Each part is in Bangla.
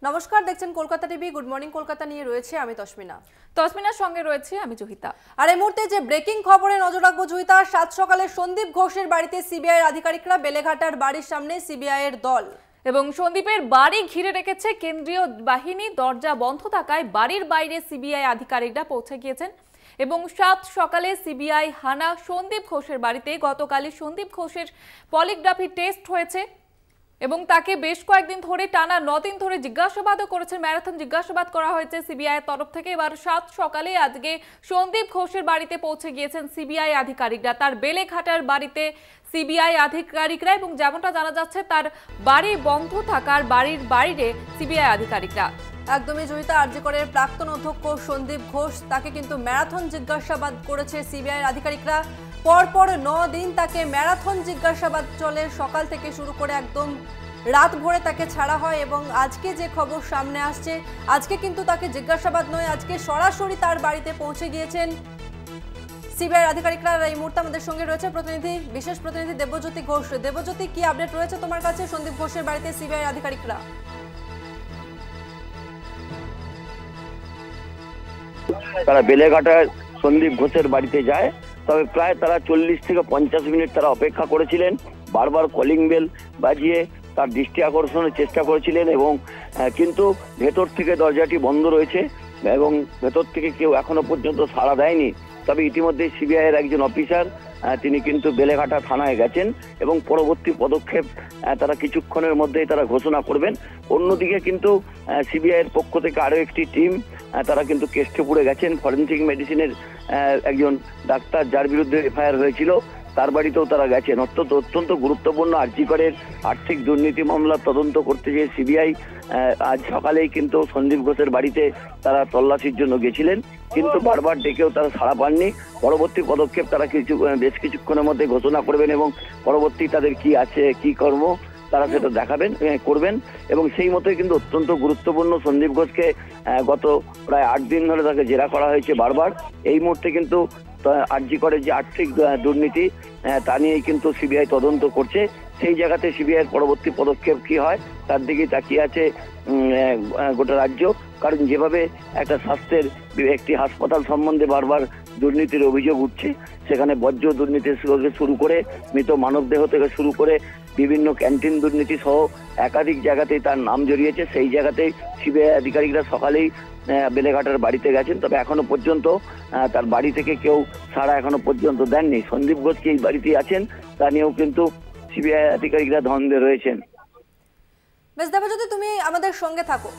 নমস্কার, দেখছেন Kolkata TV. Good morning Kolkata নিয়ে রয়েছে আমি তসমিনার সঙ্গে রয়েছে আমি জহিতা। আর এই মুহূর্তে যে ব্রেকিং খবরে নজর রাখবো জহিতা, সাত সকালে সন্দীপ ঘোষের বাড়িতে সিবিআই আধিকারিকরা, বেলেঘাটার বাড়ির সামনে সিবিআই এর দল এবং সন্দীপের বাড়ি ঘিরে রেখেছে কেন্দ্রীয় বাহিনী। দরজা বন্ধ থাকায় বাড়ির বাইরে সিবিআই আধিকারিকরা পৌঁছে গিয়েছেন এবং সাত সকালে সিবিআই হানা সন্দীপ ঘোষের বাড়িতে। গতকালই সন্দীপ ঘোষের পলিগ্রাফি টেস্ট হয়েছে এবং তাকে বেশ কয়েকদিন ধরে টানা 9 দিন ধরে জিজ্ঞাসাবাদও করেছেন, ম্যারাথন জিজ্ঞাসাবাদ করা হয়েছে সিবিআই এর তরফ থেকে। এবার সাত সকালে আজকে সন্দীপ ঘোষের বাড়িতে পৌঁছে গিয়েছেন সিবিআই আধিকারিকরা, তার বেলেঘাটার বাড়িতে সিবিআই আধিকারিকরা, এবং যেমনটা জানা যাচ্ছে তার বাড়ি বন্ধ থাকার বাড়ির বাইরে সিবিআই আধিকারিকরা। একদমই জয়িতা, আরজি করের প্রাক্তন অধ্যক্ষ সন্দীপ ঘোষ, তাকে কিন্তু ম্যারাথন জিজ্ঞাসাবাদ করেছে সিবিআই আধিকারিকরা। পরপর 9 দিন তাকে ম্যারাথন জিজ্ঞাসাবাদ চলে, সকাল থেকে শুরু করে একদম রাত ভরে তাকে ছাড়া হয়। এবং আজকে যে খবর সামনে আসছে, আজকে কিন্তু তাকে জিজ্ঞাসাবাদ নয়, আজকে সরাসরি তার বাড়িতে পৌঁছে গিয়েছেন সিবিআই আধিকারিকরা। এই মুহূর্তে আমাদের সঙ্গে রয়েছে বিশেষ প্রতিনিধি দেবজ্যোতি ঘোষ। দেবজ্যোতি, কি আপডেট রয়েছে তোমার কাছে সন্দীপ ঘোষের বাড়িতে সিবিআই আধিকারিকরা? তারা বেলেঘাটার সন্দীপ ঘোষের বাড়িতে যায়, তবে প্রায় তারা 40 থেকে 50 মিনিট তারা অপেক্ষা করেছিলেন। বারবার কলিং বেল বাজিয়ে তার দৃষ্টি আকর্ষণের চেষ্টা করেছিলেন এবং কিন্তু ভেতর থেকে দরজাটি বন্ধ রয়েছে এবং ভেতর থেকে কেউ এখনো পর্যন্ত সাড়া দেয়নি। তবে ইতিমধ্যে সিবিআই এর একজন অফিসার তিনি কিন্তু বেলেঘাটা থানায় গেছেন এবং পরবর্তী পদক্ষেপ তারা কিছুক্ষণের মধ্যেই তারা ঘোষণা করবেন। অন্যদিকে কিন্তু সিবিআই এর পক্ষ থেকে আরো একটি টিম তারা কিন্তু কেষ্টপুরে গেছেন। ফরেনসিক মেডিসিনের একজন ডাক্তার যার বিরুদ্ধে এফআইআর হয়েছিল তার বাড়িতেও তারা গেছেন। অত্যন্ত গুরুত্বপূর্ণ আরজি করের আর্থিক দুর্নীতি মামলা তদন্ত করতে গিয়ে সিবিআই আজ সকালেই কিন্তু সন্দীপ ঘোষের বাড়িতে তারা তল্লাশির জন্য গেছিলেন, কিন্তু বারবার ডেকেও তারা সাড়া পাননি। পরবর্তী পদক্ষেপ তারা বেশ কিছুক্ষণের মধ্যে ঘোষণা করবেন এবং পরবর্তী তাদের কি আছে কি কর্ম তারা সেটা করবেন। এবং সেই মতোই কিন্তু অত্যন্ত গুরুত্বপূর্ণ সন্দীপ ঘোষকে গত প্রায় 8 দিন ধরে তাকে জেরা করা হয়েছে বারবার। এই মুহূর্তে কিন্তু আরজি করে যে আর্থিক দুর্নীতি তা নিয়েই কিন্তু সিবিআই তদন্ত করছে। সেই জায়গাতে সিবিআই এর পরবর্তী পদক্ষেপ কি হয় তার দিকে তাকিয়ে আছে গোটা রাজ্য। কারণ যেভাবে একটা স্বাস্থ্যের একটি হাসপাতাল সম্বন্ধে বারবার দুর্নীতির অভিযোগ উঠছে, সেখানে বর্জ্য দুর্নীতি থেকে শুরু করে মৃত মানবদেহ থেকে শুরু করে বিভিন্ন ক্যান্টিন দুর্নীতি সহ একাধিক জায়গাতেই তার নাম জড়িয়েছে। সেই জায়গাতেই সিবিআই আধিকারিকরা সকালেই বেলেঘাটার বাড়িতে গেছেন, তবে এখনো পর্যন্ত তার বাড়ি থেকে কেউ সাড়া এখনো পর্যন্ত দেননি। সন্দীপ ঘোষ কি এই বাড়িতেই আছেন তা নিয়েও কিন্তু সিবিআই আধিকারিকরা ধন্দে রয়েছেন। বেশ দেবজ্যোতি, তুমি আমাদের সঙ্গে থাকো।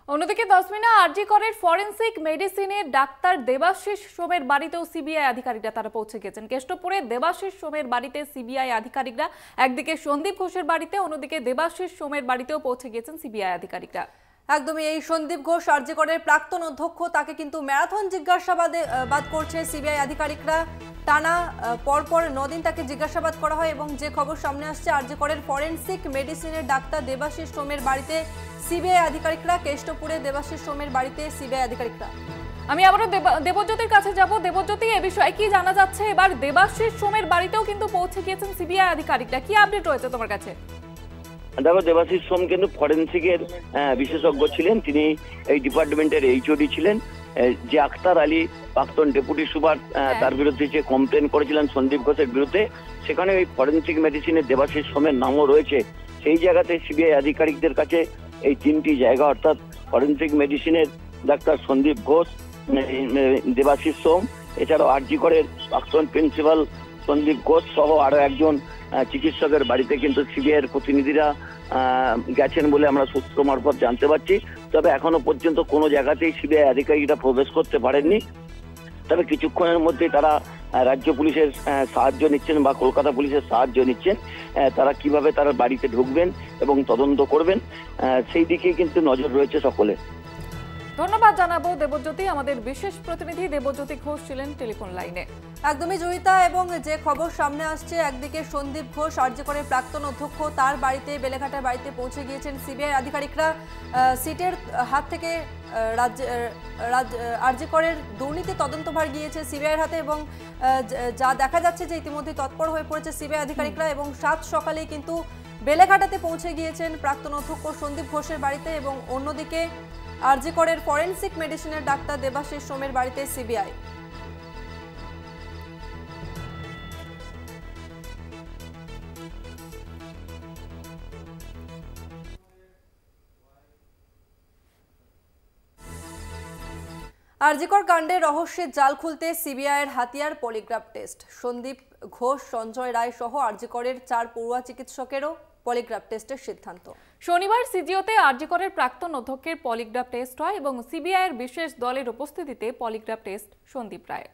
অন্যদিকে তসমিনা, আরজি করের ফরেনসিক মেডিসিনের ডাক্তার দেবাশিস সোমের বাড়িতেও সিবিআই আধিকারিকরা তারা পৌঁছে গেছেন। কেষ্টপুরে দেবাশিস সোমের বাড়িতে সিবিআই আধিকারিকরা, একদিকে সন্দীপ ঘোষের বাড়িতে, অন্যদিকে দেবাশিস সোমের বাড়িতেও পৌঁছে গেছেন সিবিআই আধিকারিকরা। একদমই, এই সন্দীপ ঘোষ আরজি করের প্রাক্তন অধ্যক্ষ, তাকে কিন্তু ম্যারাথন জিজ্ঞাসাবাদ করছে সিবিআই আধিকারিকরা। টানা পরপর 9 দিন তাকে জিজ্ঞাসাবাদ করা হয় এবং যে খবর সামনে আসছে, আরজি করের ফরেনসিক মেডিসিনের ডাক্তার দেবাশিস সোমের বাড়িতে সিবিআই আধিকারিকরা, কেষ্টপুরে দেবাশিস সোমের বাড়িতে সিবিআই আধিকারিকরা। আমি আবারও দেবজ্যোতির কাছে যাব। দেবজ্যোতি, এ বিষয়ে কি জানা যাচ্ছে? এবার দেবাশিস সোমের বাড়িতেও কিন্তু পৌঁছে গিয়েছেন সিবিআই আধিকারিকরা, কি আপডেট রয়েছে তোমার কাছে? দেখো, দেবাশিস সোম কিন্তু ফরেনসিকের বিশেষজ্ঞ ছিলেন, তিনি এই ডিপার্টমেন্টের এইচওডি ছিলেন। যে আখতার আলী প্রাক্তন ডেপুটি সুপার তার বিরুদ্ধে যে কমপ্লেন করেছিলেন সন্দীপ ঘোষের বিরুদ্ধে, সেখানে এই ফরেনসিক মেডিসিনের দেবাশিস সোমের নামও রয়েছে। সেই জায়গাতে সিবিআই আধিকারিকদের কাছে এই 3টি জায়গা, অর্থাৎ ফরেনসিক মেডিসিনের ডাক্তার সন্দীপ ঘোষ, দেবাশিস সোম, এছাড়াও আরজি করের প্রাক্তন প্রিন্সিপাল সন্দীপ ঘোষ সহ আরো একজন চিকিৎসকের বাড়িতে কিন্তু সিবিআই এর প্রতিনিধিরা গেছেন বলে আমরা সূত্র মারফত জানতে পারছি। তবে এখনো পর্যন্ত কোনো জায়গাতেই সিবিআই আধিকারিকরা প্রবেশ করতে পারেননি। তবে কিছুক্ষণের মধ্যে তারা রাজ্য পুলিশের সাহায্য নিচ্ছেন বা কলকাতা পুলিশের সাহায্য নিচ্ছেন। তারা কিভাবে তারা বাড়িতে ঢুকবেন এবং তদন্ত করবেন সেই দিকে কিন্তু নজর রয়েছে সকলে। ধন্যবাদ জানাবো দেবজ্যোতি। আমাদের বিশেষ প্রতিনিধি দেবজ্যোতি ঘোষ ছিলেন টেলিফোন লাইনে। একদমই জয়িতা, এবং যে খবর সামনে আসছে, একদিকে সন্দীপ ঘোষ আরজিকরের প্রাক্তন অধ্যক্ষ, তার বাড়িতে বেলেঘাটার বাড়িতে পৌঁছে গিয়েছেন সিবিআই আধিকারিকরা। সিটের হাত থেকে আরজিকরের দুর্নীতি তদন্তভার গিয়েছে সিবিআইয়ের হাতে, এবং যা দেখা যাচ্ছে যে ইতিমধ্যে তৎপর হয়ে পড়েছে সিবিআই আধিকারিকরা, এবং সাত সকালেই কিন্তু বেলেঘাটাতে পৌঁছে গিয়েছেন প্রাক্তন অধ্যক্ষ সন্দীপ ঘোষের বাড়িতে। এবং অন্যদিকে আরজিকরের ফরেনসিক মেডিসিনের ডাক্তার দেবাশিস সোমের বাড়িতে সিবিআই। আরজিকর কাণ্ডের রহস্যের জাল খুলতে সিবিআইয়ের হাতিয়ার পলিগ্রাফ টেস্ট। সন্দীপ ঘোষ, সঞ্জয় রায় সহ আরজিকরের 4 পড়ুয়া চিকিৎসকেরও পলিগ্রাফ টেস্টের সিদ্ধান্ত। শনিবার সিজিওতে আরজিকরের প্রাক্তন অধ্যক্ষের পলিগ্রাফ টেস্ট হয় এবং সিবিআইয়ের বিশেষ দলের উপস্থিতিতে পলিগ্রাফ টেস্ট সন্দীপ রায়ের।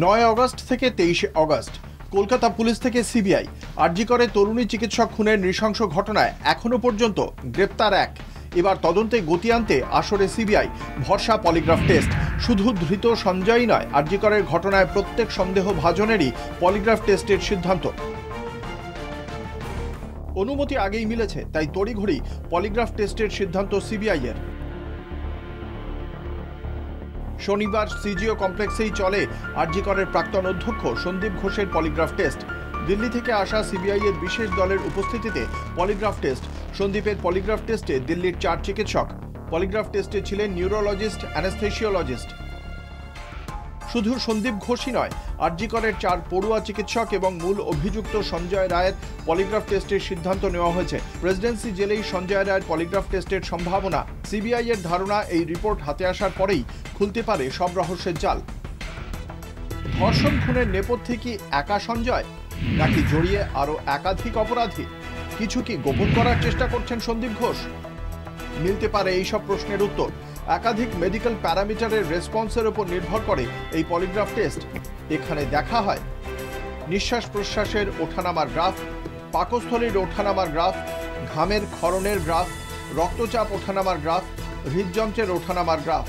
9 অগস্ট থেকে 23 অগস্ট কলকাতা পুলিশ থেকে সিবিআই আরজিকরে তরুণী চিকিৎসক খুনের নৃশংস ঘটনায় এখনো পর্যন্ত গ্রেপ্তার 1। এবার তদন্তে গতি আনতে আসরে সিবিআই, ভরসা পলিগ্রাফ টেস্ট। শুধু ধৃত সঞ্জয়ই নয়, আরজিকরের ঘটনায় প্রত্যেক সন্দেহভাজনেরই পলিগ্রাফ টেস্টের সিদ্ধান্ত। অনুমতি আগেই মিলেছে, তাই তড়িঘড়ি পলিগ্রাফ টেস্টের সিদ্ধান্ত সিবিআইয়ের। শনিবার সিজিও কমপ্লেক্সেই চলে আরজিকরের প্রাক্তন অধ্যক্ষ সন্দীপ ঘোষের পলিগ্রাফ টেস্ট। দিল্লি থেকে আসা সিবিআইয়ের বিশেষ দলের উপস্থিতিতে পলিগ্রাফ টেস্ট। সন্দীপের পলিগ্রাফ টেস্টে দিল্লির 4 চিকিৎসক। পলিগ্রাফ টেস্টে ছিলেন নিউরোলজিস্ট, অ্যানেস্থেসিওলজিস্ট। শুধু সন্দীপ ঘোষই নয়, আরজিকরের 4 পড়ুয়া চিকিৎসক এবং মূল অভিযুক্ত সঞ্জয় রায়ের পলিগ্রাফ টেস্টের সিদ্ধান্ত নেওয়া হয়েছে। প্রেসিডেন্সি জেলেই সঞ্জয় রায়ের পলিগ্রাফ টেস্টের সম্ভাবনা। সিবিআইয়ের ধারণা, এই রিপোর্ট হাতে আসার পরেই খুলতে পারে সব রহস্যের জাল। ধর্ষণ খুনের নেপথ্যে কি একা সঞ্জয়, নাকি জড়িয়ে আরো একাধিক অপরাধী? কিছু কি গোপন করার চেষ্টা করছেন সন্দীপ ঘোষ? মিলতে পারে এইসব প্রশ্নের উত্তর। একাধিক মেডিকেল প্যারামিটারের রেসপন্সের উপর নির্ভর করে এই পলিগ্রাফ টেস্ট। এখানে দেখা হয় নিঃশ্বাস প্রশ্বাসের ওঠানামার গ্রাফ, পাকস্থলীর ওঠানামার গ্রাফ, ঘামের ক্ষরণের গ্রাফ, রক্তচাপ ওঠানামার গ্রাফ, হৃদযন্ত্রের ওঠানামার গ্রাফ।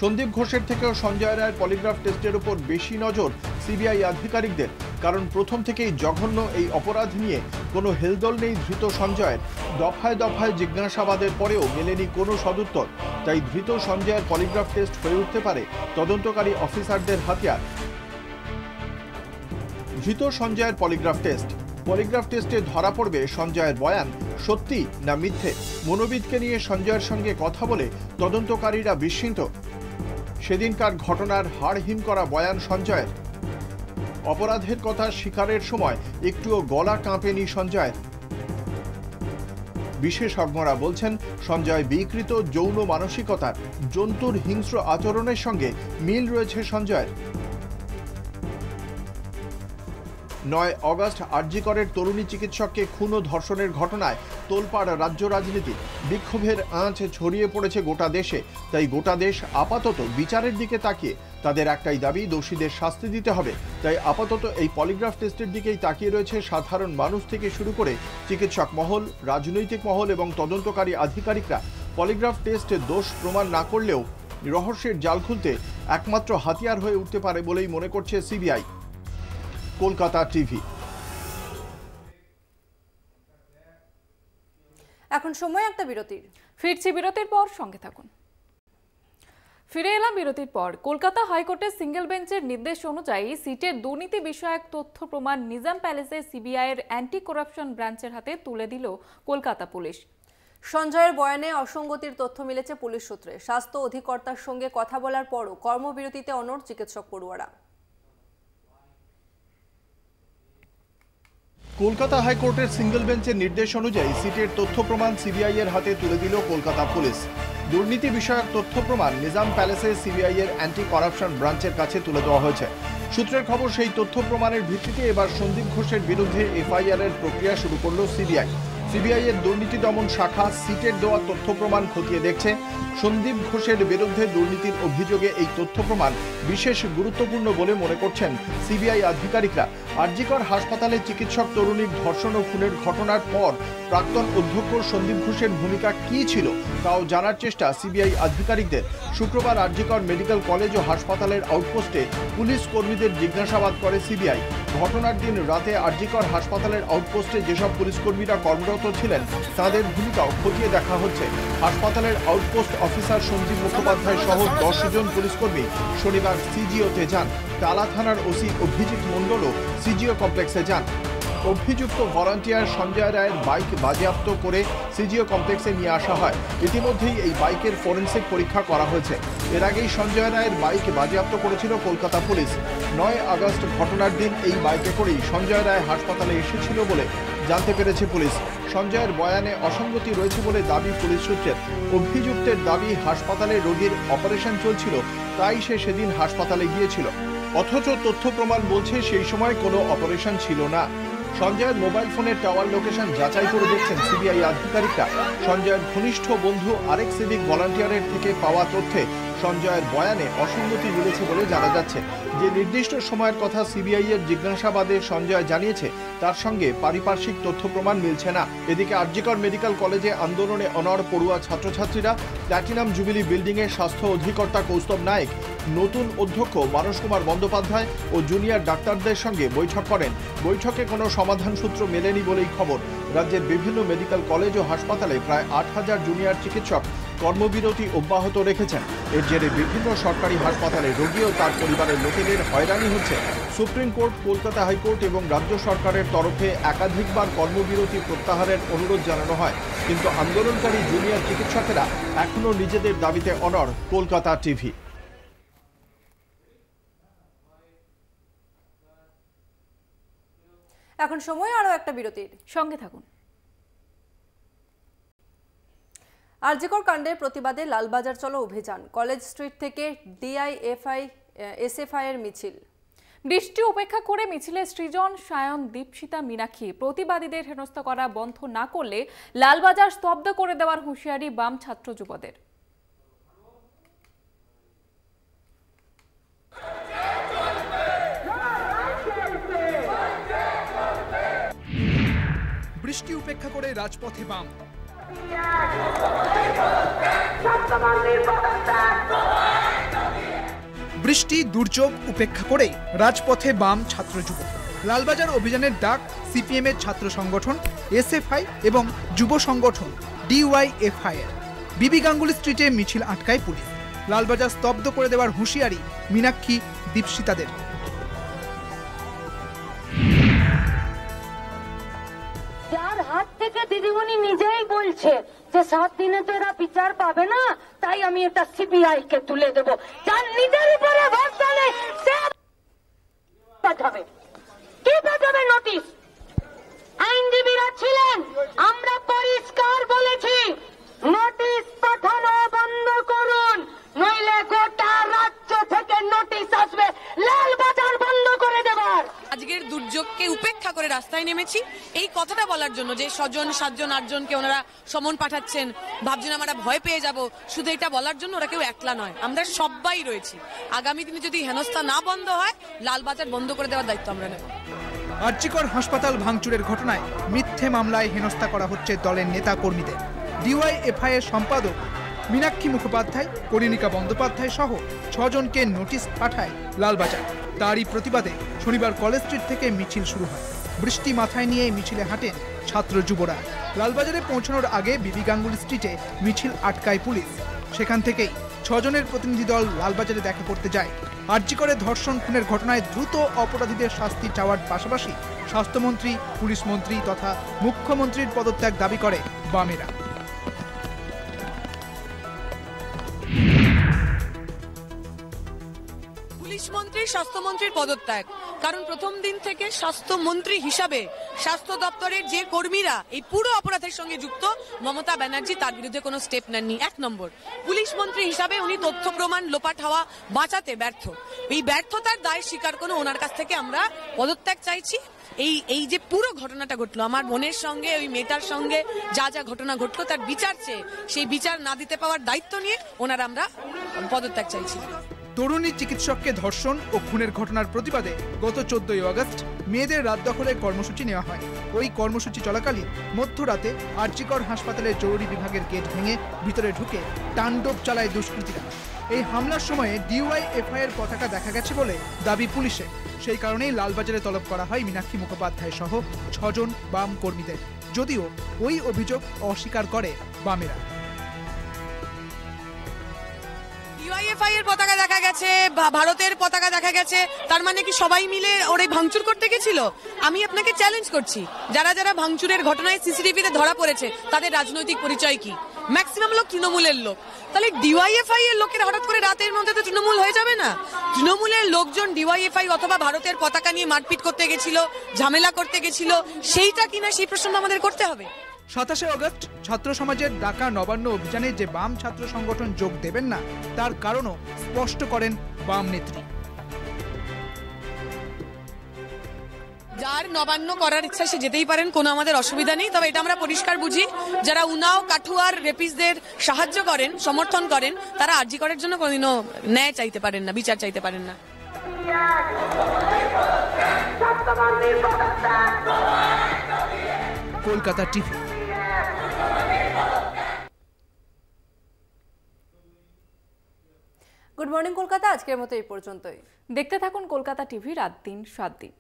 সন্দীপ ঘোষের থেকেও সঞ্জয় রায়ের পলিগ্রাফ টেস্টের উপর বেশি নজর সিবিআই আধিকারিকদের, কারণ প্রথম থেকেই জঘন্য এই অপরাধ নিয়ে কোনো হেলদোল নেই ধৃত সঞ্জয়ের। দফায় দফায় জিজ্ঞাসাবাদের পরেও মেলেনি কোনো সদুত্তর, তাই ধৃত সঞ্জয়ের পলিগ্রাফ টেস্ট হয়ে উঠতে পারে তদন্তকারী অফিসারদের হাতিয়ার। ধৃত সঞ্জয়ের পলিগ্রাফ টেস্ট। পলিগ্রাফ টেস্টে ধরা পড়বে সঞ্জয়ের বয়ান সত্যি না মিথ্যে। মনোবিদকে নিয়ে সঞ্জয়ের সঙ্গে কথা বলে তদন্তকারীরা বিস্মিত। সেদিনকার ঘটনার হাড়হিম করা বয়ান সঞ্জয়ের। অপরাধের কথা স্বীকারের সময় একটুও গলা কাঁপেনি সঞ্জয়ের। বিশেষজ্ঞরা বলছেন সঞ্জয় বিকৃত যৌন মানসিকতার, জন্তুর হিংস্র আচরণের সঙ্গে মিল রয়েছে সঞ্জয়ের। 9 অগস্ট আরজিকরের তরুণী চিকিৎসককে খুন ও ধর্ষণের ঘটনায় তোলপাড় রাজ্য রাজনীতি। বিক্ষোভের আঁচ ছড়িয়ে পড়েছে গোটা দেশে, তাই গোটা দেশ আপাতত বিচারের দিকে তাকিয়ে। তাদের একটাই দাবি, দোষীদের শাস্তি দিতে হবে। তাই আপাতত এই পলিগ্রাফ টেস্টের দিকেই তাকিয়ে রয়েছে সাধারণ মানুষ থেকে শুরু করে চিকিৎসক মহল, রাজনৈতিক মহল এবং তদন্তকারী আধিকারিকরা। পলিগ্রাফ টেস্টে দোষ প্রমাণ না করলেও রহস্যের জাল খুলতে একমাত্র হাতিয়ার হয়ে উঠতে পারে বলেই মনে করছে সিবিআই। কলকাতা টিভি। এখন সময় একটা বিরতির। ফিরছি বিরতির পর, সঙ্গে থাকুন। ফিরে এলাম বিরতির পর। কলকাতা হাইকোর্টের সিঙ্গেল বেঞ্চের নির্দেশ অনুযায়ী সিটের দুর্নীতি বিষয়ক তথ্য প্রমাণ নিজাম প্যালেসে সিবিআইয়ের অ্যান্টি করাপশন ব্রাঞ্চের হাতে তুলে দিল কলকাতা পুলিশ। সঞ্জয়ের বয়ানে অসঙ্গতির তথ্য মিলেছে পুলিশ সূত্রে। স্বাস্থ্য অধিকর্তার সঙ্গে কথা বলার পরও কর্মবিরতিতে অনড় চিকিৎসক পড়ুয়ারা। কলকাতা হাইকোর্টের সিঙ্গেল বেঞ্চের নির্দেশ অনুযায়ী সিটের তথ্য প্রমাণ সিবিআই এর হাতে তুলে দিল কলকাতা পুলিশ। দুর্নীতি বিষয়ক তথ্য প্রমাণ নিজাম প্যালেসে সিবিআই এর অ্যান্টি করাপশন ব্রাঞ্চের কাছে তুলে দেওয়া হয়েছে। সূত্রের খবর, সেই তথ্য প্রমাণের ভিত্তিতে এবার সন্দীপ ঘোষের বিরুদ্ধে এফআইআর এর প্রক্রিয়া শুরু করল সিবিআই। সিবিআই এর দুর্নীতি দমন শাখা সিটের দেওয়া তথ্য প্রমাণ খতিয়ে দেখছে। সন্দীপ ঘোষের বিরুদ্ধে দুর্নীতির অভিযোগে এই তথ্য প্রমাণ বিশেষ গুরুত্বপূর্ণ বলে মনে করছেন সিবিআই আধিকারিকরা। আরজিকর হাসপাতালে চিকিৎসক তরুণীর ধর্ষণ ও খুনের ঘটনার পর প্রাক্তন অধ্যক্ষ সন্দীপ ঘোষের ভূমিকা কী ছিল তাও জানার চেষ্টা সিবিআই আধিকারিকদের। শুক্রবার আরজিকর মেডিকেল কলেজ ও হাসপাতালের আউটপোস্টে পুলিশ কর্মীদের জিজ্ঞাসাবাদ করে সিবিআই। ঘটনার দিন রাতে আরজিকর হাসপাতালের আউটপোস্টে যেসব পুলিশ কর্মীরা কর্মরত ছিলেন তাদের ভূমিকাও খতিয়ে দেখা হচ্ছে। হাসপাতালের আউটপোস্ট অফিসার সঞ্জীব মুখোপাধ্যায় সহ 10 জন পুলিশকর্মী শনিবার সিজিওতে যান। টালা থানার ওসি অভিজিৎ মণ্ডলও সিজিও কমপ্লেক্সে যান। অভিযুক্ত ভলান্টিয়ার সঞ্জয় রায়ের বাইক বাজেয়াপ্ত করে সিজিও কমপ্লেক্সে নিয়ে আসা হয়। ইতিমধ্যেই এই বাইকের ফরেনসিক পরীক্ষা করা হয়েছে। এর আগেই সঞ্জয় রায়ের বাইক বাজেয়াপ্ত করেছিল কলকাতা পুলিশ। 9 আগস্ট ঘটনার দিন এই বাইকে করেই সঞ্জয় রায় হাসপাতালে এসেছিল বলে জানতে পেরেছে পুলিশ। সঞ্জয়ের বয়ানে অসঙ্গতি রয়েছে বলে দাবি পুলিশ সূত্রের। অভিযুক্তের দাবি হাসপাতালে রোগীর অপারেশন চলছিল, তাই সে সেদিন হাসপাতালে গিয়েছিল, অথচ তথ্য প্রমাণ বলছে সেই সময় কোনো অপারেশন ছিল না। সঞ্জয়ের মোবাইল ফোনের টাওয়ার লোকেশন যাচাই করে দেখছেন সিবিআই আধিকারিকরা। সঞ্জয়ের ঘনিষ্ঠ বন্ধু আরেক সিভিক ভলান্টিয়ারের থেকে পাওয়া তথ্যে সঞ্জয়ের বয়ানে অসঙ্গতি মিলেছে বলে জানা যাচ্ছে। যে নির্দিষ্ট সময়ের কথা সিবিআই এর জিজ্ঞাসাবাদে সঞ্জয় জানিয়েছে তার সঙ্গে পারিপার্শ্বিক তথ্য প্রমাণ মিলছে না। এদিকে আরজিকর মেডিকেল কলেজে আন্দোলনে অনড় পড়ুয়া ছাত্রছাত্রীরা প্ল্যাটিনাম জুবিলি বিল্ডিংয়ে স্বাস্থ্য অধিকর্তা কৌস্তব নায়েক, নতুন অধ্যক্ষ মানস কুমার বন্দ্যোপাধ্যায় ও জুনিয়র ডাক্তারদের সঙ্গে বৈঠক করেন। বৈঠকে কোনো সমাধান সূত্র মেলেনি বলেই খবর। রাজ্যের বিভিন্ন মেডিকেল কলেজ ও হাসপাতালে প্রায় 8000 জুনিয়র চিকিৎসক কর্মবিরতি অব্যাহত রেখেছেন। এর জেরে বিভিন্ন সরকারি হাসপাতালে রোগী ও তার পরিবারের লোকেদের হয়রানি হচ্ছে। সুপ্রিম কোর্ট, কলকাতা হাইকোর্ট এবং রাজ্য সরকারের তরফে একাধিকবার কর্মবিরতি প্রত্যাহারের অনুরোধ জানানো হয়, কিন্তু আন্দোলনকারী জুনিয়র চিকিৎসকেরা এখনও নিজেদের দাবিতে অনড়। কলকাতা টিভি। এখন সময় আরও একটা বিরতির, সঙ্গে থাকুন। আরজিকর কাণ্ডের প্রতিবাদে লালবাজার চলো অভিযান। কলেজ স্ট্রিট থেকে ডিআইএফআই এসএফআই এর মিছিল। বৃষ্টি উপেক্ষা করে মিছিলে সৃজন, সায়ন, দীপশিতা, মীনাক্ষী। প্রতিবাদীদের হেনস্থা করা বন্ধ না করলে লালবাজার স্তব্ধ করে দেওয়ার হুঁশিয়ারি বাম ছাত্র যুবদের। বৃষ্টি উপেক্ষা করে রাজপথে বাম। বৃষ্টি দুর্যোগ উপেক্ষা করে রাজপথে বাম ছাত্র যুব। লালবাজার অভিযানের ডাক সিপিএম এর ছাত্র সংগঠন এসএফআই এবং যুব সংগঠন ডিওয়াইএফআই এর। বিবি গাঙ্গুলি স্ট্রিটে মিছিল আটকায় পুলিশ। লালবাজার স্তব্ধ করে দেওয়ার হুঁশিয়ারি মীনাক্ষী, দীপশিতাদের। যার হাত থেকে দিদিমণি নিজেই বলছে যে 7 দিনে তো এরা বিচার পাবে না, তাই আমি এটা সিবিআই কে তুলে দেব। যার নিজের উপরে ভরসা নেই সে পাঠাবে। কি পাঠাবে? নোটিশ। আইনজীবীরা ছিলেন, আমরা পরিষ্কার বলেছি নোটিশ পাঠানো বন্ধ করুন, নইলে গোটা রাজ্য থেকে নোটিশ আসবে লালবাজার বন্ধ করে দেবার। আজকের দুর্যোগকে উপেক্ষা করে রাস্তায় নেমেছি এই কথাটা বলার জন্য যে 6 জন 7 জন 8 জনকে ওনারা সমন পাঠাচ্ছেন, ভাবছেন আমরা ভয় পেয়ে যাব, শুধু এটা বলার জন্য ওরা কেউ একলা নয়, আমরা সবাই রয়েছি। আগামী দিনে যদি হেনস্থা না বন্ধ হয় লালবাজার বন্ধ করে দেওয়ার দায়িত্ব আমরা নেব। আরজিকর হাসপাতাল ভাঙচুরের ঘটনায় মিথ্যে মামলায় হেনস্থা করা হচ্ছে দলের নেতা কর্মীদের। ডিওয়াইএফআই এর সম্পাদক মীনাক্ষী মুখোপাধ্যায়, করিণিকা বন্দ্যোপাধ্যায় সহ 6 জনকে নোটিশ পাঠায় লালবাজার। তারই প্রতিবাদে শনিবার কলেজ স্ট্রিট থেকে মিছিল শুরু হয়। বৃষ্টি মাথায় নিয়ে মিছিলে হাঁটেন ছাত্র যুবরা। লালবাজারে পৌঁছানোর আগে বিবি গাঙ্গুলি স্ট্রিটে মিছিল আটকায় পুলিশ। সেখান থেকেই 6 জনের প্রতিনিধি দল লালবাজারে দেখা করতে যায়। আরজিকরে ধর্ষণ খুনের ঘটনায় দ্রুত অপরাধীদের শাস্তি চাওয়ার পাশাপাশি স্বাস্থ্যমন্ত্রী, পুলিশ মন্ত্রী তথা মুখ্যমন্ত্রীর পদত্যাগ দাবি করে বামেরা। পুলিশ মন্ত্রী, স্বাস্থ্যমন্ত্রীর পদত্যাগ, কারণ প্রথম দিন থেকে স্বাস্থ্যমন্ত্রী হিসাবে স্বাস্থ্য দপ্তরের যে কর্মীরা এই পুরো অপরাধের সঙ্গে যুক্ত, মমতা ব্যানার্জি তার বিরুদ্ধে কোনো স্টেপ নেননি। 1 নম্বর, পুলিশ মন্ত্রী হিসাবে উনি তথ্য প্রমাণ লোপাট হওয়া বাঁচাতে ব্যর্থ। এই ব্যর্থতার দায় স্বীকার করে ওনার কাছ থেকে আমরা পদত্যাগ চাইছি। এই যে পুরো ঘটনাটা ঘটলো, আমার বোনের সঙ্গে ওই মেয়েটার সঙ্গে যা যা ঘটনা ঘটলো তার বিচার চেয়ে, সেই বিচার না দিতে পাওয়ার দায়িত্ব নিয়ে ওনারা আমরা পদত্যাগ চাইছি। তরুণী চিকিৎসককে ধর্ষণ ও খুনের ঘটনার প্রতিবাদে গত 14ই আগস্ট মেয়েদের রাত দখলের কর্মসূচি নেওয়া হয়। ওই কর্মসূচি চলাকালীন মধ্যরাতে আরজিকর হাসপাতালের জরুরি বিভাগের গেট ভেঙে ভিতরে ঢুকে তাণ্ডব চালায় দুষ্কৃতীরা। এই হামলার সময়ে DYFI এর পতাকা দেখা গেছে বলে দাবি পুলিশে। সেই কারণেই লালবাজারে তলব করা হয় মীনাক্ষী মুখোপাধ্যায় সহ 6 জন বাম কর্মীদের, যদিও ওই অভিযোগ অস্বীকার করে বামেরা। DYFI এর পতাকা দেখা গেছে, ভারতের পতাকা দেখা গেছে, তার মানে কি সবাই মিলে ওরে ভাঙচুর করতে গেছিল? আমি আপনাকে চ্যালেঞ্জ করছি, যারা যারা ভাঙচুরের ঘটনায় সিসিটিভিতে ধরা পড়েছে তাদের রাজনৈতিক পরিচয় কি? ম্যাক্সিমাম লোক তৃণমূলের লোক। তাহলে DYFI এর লোকের হঠাৎ করে রাতের মধ্যে তো তৃণমূল হয়ে যাবে না। তৃণমূলের লোকজন DYFI অথবা ভারতের পতাকা নিয়ে মারপিট করতে গেছিল, ঝামেলা করতে গেছিল, সেইটা কিনা সেই প্রশ্ন আমাদের করতে হবে। 27শে আগস্ট ছাত্র সমাজের ডাকা নবান্ন অভিযানে যে বাম ছাত্র সংগঠন যোগ দেবেন না, তার কারণও স্পষ্ট করেন বাম নেত্রী। যার নবান্ন করার ইচ্ছা সে যেতেই পারেন, কোনো আমাদের অসুবিধা নেই। তবে এটা আমরা পরিষ্কার বুঝি, যারা উনাও কাঠুয়ার রেপিসদের সাহায্য করেন, সমর্থন করেন, তারা আরজি করার জন্য কোনোদিনও ন্যায় চাইতে পারেন না, বিচার চাইতে পারেন না। Kolkata TV. Good morning Kolkata, আজকের মতো এই পর্যন্তই। দেখতে থাকুন কলকাতা টিভি, রাত দিন 7 দিন।